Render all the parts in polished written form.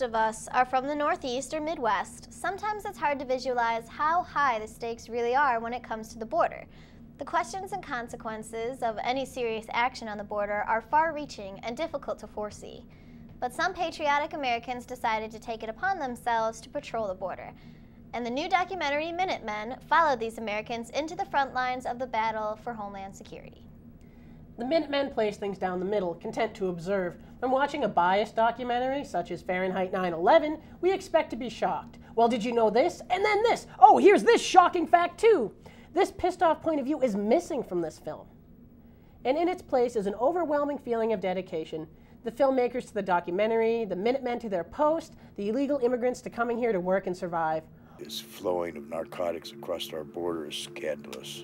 of us are from the Northeast or Midwest, sometimes it's hard to visualize how high the stakes really are when it comes to the border. The questions and consequences of any serious action on the border are far-reaching and difficult to foresee. But some patriotic Americans decided to take it upon themselves to patrol the border. And the new documentary, Minutemen, followed these Americans into the front lines of the battle for Homeland Security. The Minutemen place things down the middle, content to observe. When watching a biased documentary, such as Fahrenheit 9/11, we expect to be shocked. Well, did you know this? And then this. Oh, here's this shocking fact, too. This pissed-off point of view is missing from this film. And in its place is an overwhelming feeling of dedication. The filmmakers to the documentary, the Minutemen to their post, the illegal immigrants to coming here to work and survive. This flowing of narcotics across our border is scandalous.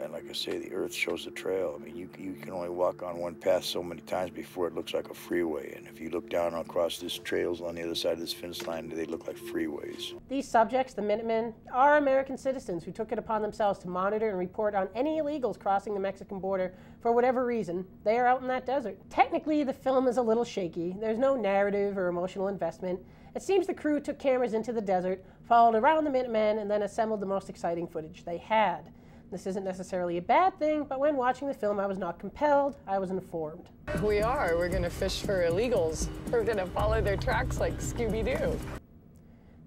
And like I say, the earth shows the trail. I mean, you can only walk on one path so many times before it looks like a freeway. And if you look down across these trails on the other side of this fence line, they look like freeways. These subjects, the Minutemen, are American citizens who took it upon themselves to monitor and report on any illegals crossing the Mexican border for whatever reason. They are out in that desert. Technically, the film is a little shaky. There's no narrative or emotional investment. It seems the crew took cameras into the desert, followed around the Minutemen, and then assembled the most exciting footage they had. This isn't necessarily a bad thing, but when watching the film, I was not compelled, I was informed. We're gonna fish for illegals. We're gonna follow their tracks like Scooby-Doo.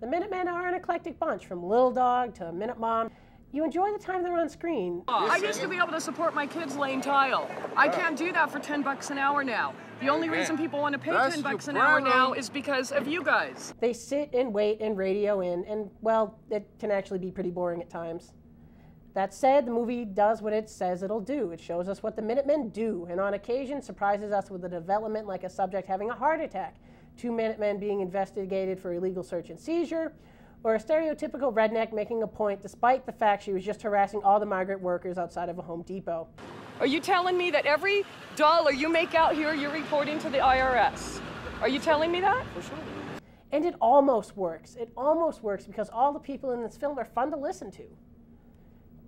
The Minutemen are an eclectic bunch, from Little Dog to Minute Mom. You enjoy the time they're on screen. I used to be able to support my kids laying tile. I can't do that for 10 bucks an hour now. The only reason people want to pay 10 bucks an hour now is because of you guys. They sit and wait and radio in, and, well, it can actually be pretty boring at times. That said, the movie does what it says it'll do. It shows us what the Minutemen do, and on occasion surprises us with a development like a subject having a heart attack, 2 Minutemen being investigated for illegal search and seizure, or a stereotypical redneck making a point despite the fact she was just harassing all the migrant workers outside of a Home Depot. Are you telling me that every dollar you make out here, you're reporting to the IRS? Are you telling me that? For sure. And it almost works. It almost works because all the people in this film are fun to listen to.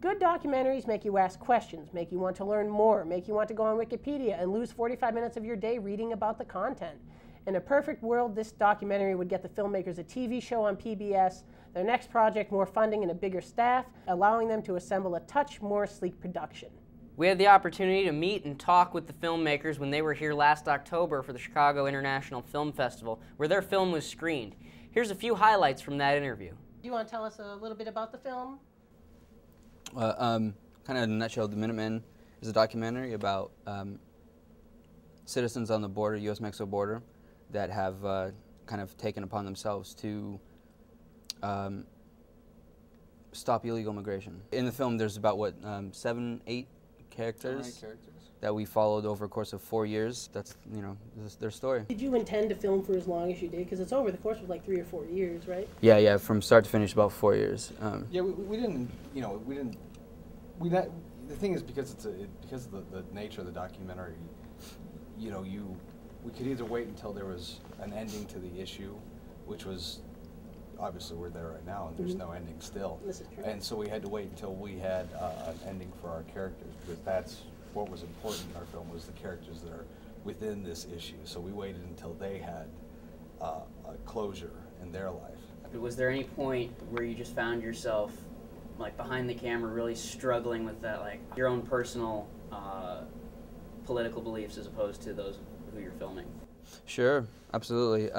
Good documentaries make you ask questions, make you want to learn more, make you want to go on Wikipedia and lose 45 minutes of your day reading about the content. In a perfect world, this documentary would get the filmmakers a TV show on PBS, their next project more funding and a bigger staff, allowing them to assemble a touch more sleek production. We had the opportunity to meet and talk with the filmmakers when they were here last October for the Chicago International Film Festival, where their film was screened. Here's a few highlights from that interview. Do you want to tell us a little bit about the film? Kind of in a nutshell, The Minutemen is a documentary about citizens on the border, U.S.-Mexico border, that have kind of taken upon themselves to stop illegal immigration. In the film, there's about, what, 7, 8 characters that we followed over a course of 4 years. That's, you know, this is their story. Did you intend to film for as long as you did? Because it's over the course of like 3 or 4 years, right? Yeah, from start to finish, about 4 years. Yeah, we didn't, you know, the thing is, because because of the nature of the documentary, you know, we could either wait until there was an ending to the issue, which was, obviously we're there right now and there's no ending still. This is true. And so we had to wait until we had an ending for our characters, because that's what was important in our film, was the characters that are within this issue. So we waited until they had a closure in their life. Was there any point where you just found yourself, like, behind the camera really struggling with that, like, your own personal political beliefs as opposed to those who you're filming? Sure, absolutely.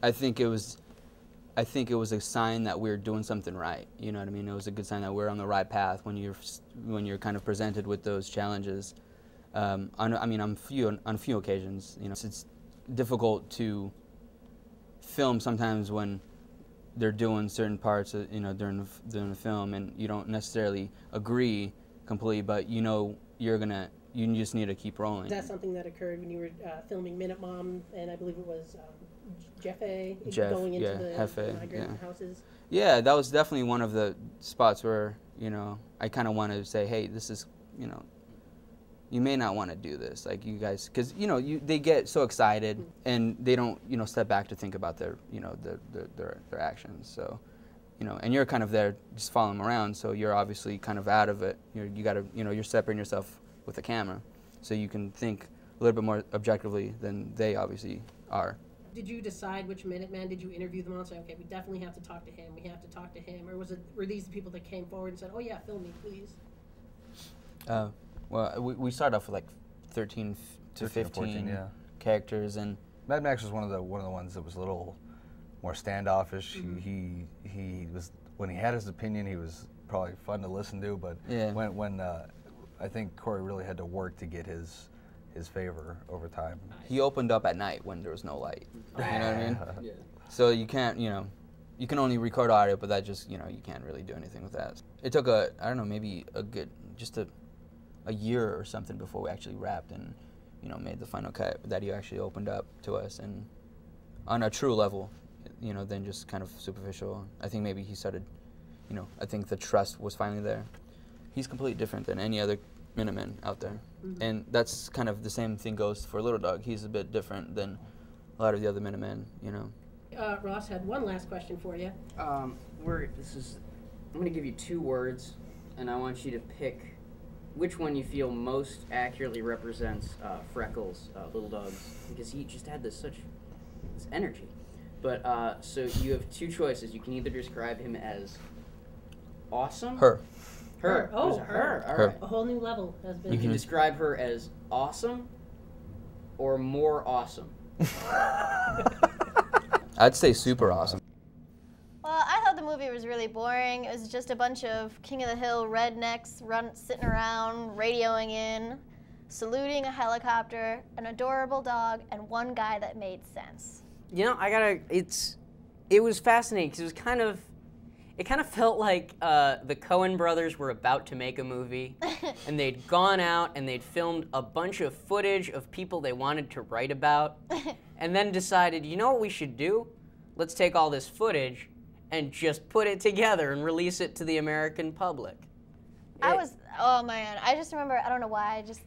I think it was a sign that we were doing something right. You know what I mean? It was a good sign that we're on the right path when you're kind of presented with those challenges. On a few occasions, you know, it's difficult to film sometimes when they're doing certain parts, during the film, and you don't necessarily agree completely, but you know you just need to keep rolling. Is that something that occurred when you were filming Minute Mom, and I believe it was Jeff, going into the migrant houses? Yeah, that was definitely one of the spots where, you know, I kind of wanted to say, hey, this is, you know, you may not want to do this, like, you guys, because, you know, they get so excited and they don't, you know, step back to think about their, you know, their actions. So, you know, and you're kind of there just following them around, so you're obviously kind of out of it. You got to, you know, you're separating yourself with the camera, so you can think a little bit more objectively than they obviously are. Did you decide which Minutemen? Did you interview them all and say, okay, we definitely have to talk to him, we have to talk to him? Or were these the people that came forward and said, oh yeah, film me, please? Well, we started off with like 13 to 15 yeah. characters, and Mad Max was one of the ones that was a little more standoffish. He was, when he had his opinion, he was probably fun to listen to, but when I think Corey really had to work to get his favor over time. he opened up at night when there was no light. You know what I mean? Yeah. So you can't, you can only record audio, but that just, you can't really do anything with that. It took I don't know, maybe just a year or something before we actually wrapped and, made the final cut, that he actually opened up to us and on a true level, than just kind of superficial. I think maybe he started, I think the trust was finally there. He's completely different than any other Minutemen out there. And that's kind of the same thing goes for Little Dog. He's a bit different than a lot of the other Minutemen, Ross had one last question for you. I'm going to give you 2 words, and I want you to pick which one you feel most accurately represents Freckles, Little Dog's, because he just had this energy. But, so you have 2 choices. You can either describe him as awesome. Her. Oh, her. All Her. right. A whole new level has been. You can describe her as awesome or more awesome. I'd say super awesome. Well, I thought the movie was really boring. It was just a bunch of King of the Hill rednecks sitting around, radioing in, saluting a helicopter, an adorable dog, and one guy that made sense. It was fascinating because it kind of felt like the Coen brothers were about to make a movie, and they'd gone out and they'd filmed a bunch of footage of people they wanted to write about, and then decided, you know what we should do? Let's take all this footage and just put it together and release it to the American public. Oh man, I just remember, I don't know why, I just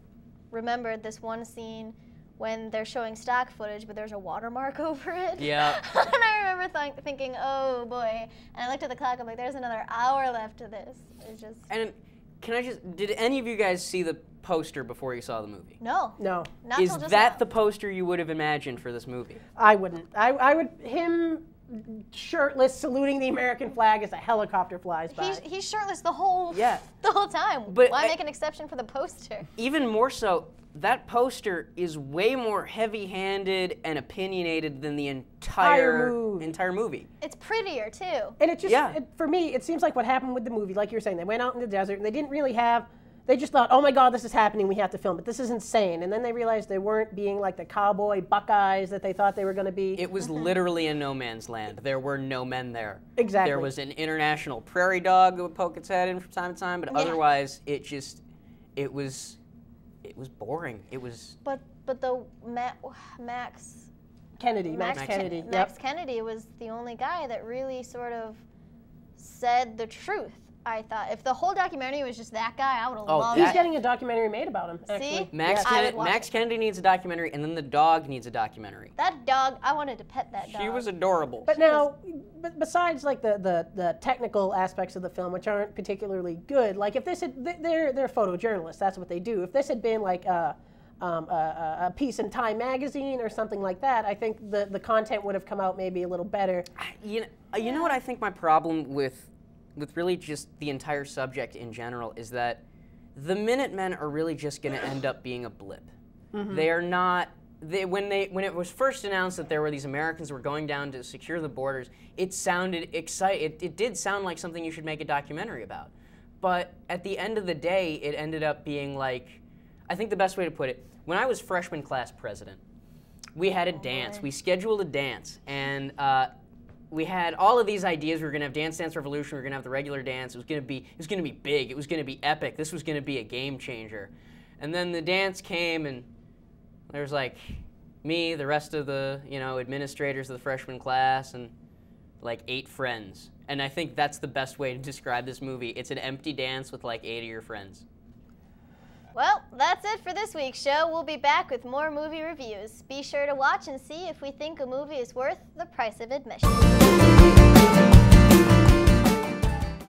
remembered this one scene when they're showing stock footage, but there's a watermark over it. Yeah. And I remember thinking, oh boy. And I looked at the clock, I'm like, there's another hour left to this. It's just... And did any of you guys see the poster before you saw the movie? No. No. Not Is till just that now. the poster you would have imagined for this movie? I wouldn't. I would, him shirtless saluting the American flag as a helicopter flies by. He's shirtless the whole time. But why make an exception for the poster? Even more so, that poster is way more heavy-handed and opinionated than the entire movie. It's prettier too. And it just, for me, it seems like what happened with the movie, like you were saying, they went out in the desert and they didn't really they just thought, oh my God, this is happening, we have to film it. This is insane. And then they realized they weren't being like the cowboy Buckeyes that they thought they were going to be. It was literally a no man's land. There were no men there. Exactly. There was an international prairie dog that would poke its head in from time to time, but otherwise it was boring. It was. But the Max Kennedy. Max Kennedy was the only guy that really sort of said the truth. I thought if the whole documentary was just that guy, I would have loved it. He's getting a documentary made about him. Actually. See, Max Kennedy needs a documentary, and then the dog needs a documentary. That dog, I wanted to pet that dog. She was adorable. But now, besides like the technical aspects of the film, which aren't particularly good, like if this had, they're photojournalists. That's what they do. If this had been like a piece in Time magazine or something like that, I think the content would have come out maybe a little better. You know what I think my problem with really just the entire subject in general is that the Minutemen are really just going to end up being a blip. They are not. When it was first announced that there were these Americans who were going down to secure the borders, it sounded exciting. It did sound like something you should make a documentary about. But at the end of the day, it ended up being like, I think the best way to put it, when I was freshman class president, we had a dance. We scheduled a dance, and we had all of these ideas. We were going to have Dance Dance Revolution. We were going to have the regular dance. It was going to be big. It was going to be epic. This was going to be a game changer. And then the dance came, and there was like me, the rest of the administrators of the freshman class, and like 8 friends. And I think that's the best way to describe this movie. It's an empty dance with like 8 of your friends. Well, that's it for this week's show. We'll be back with more movie reviews. Be sure to watch and see if we think a movie is worth the price of admission.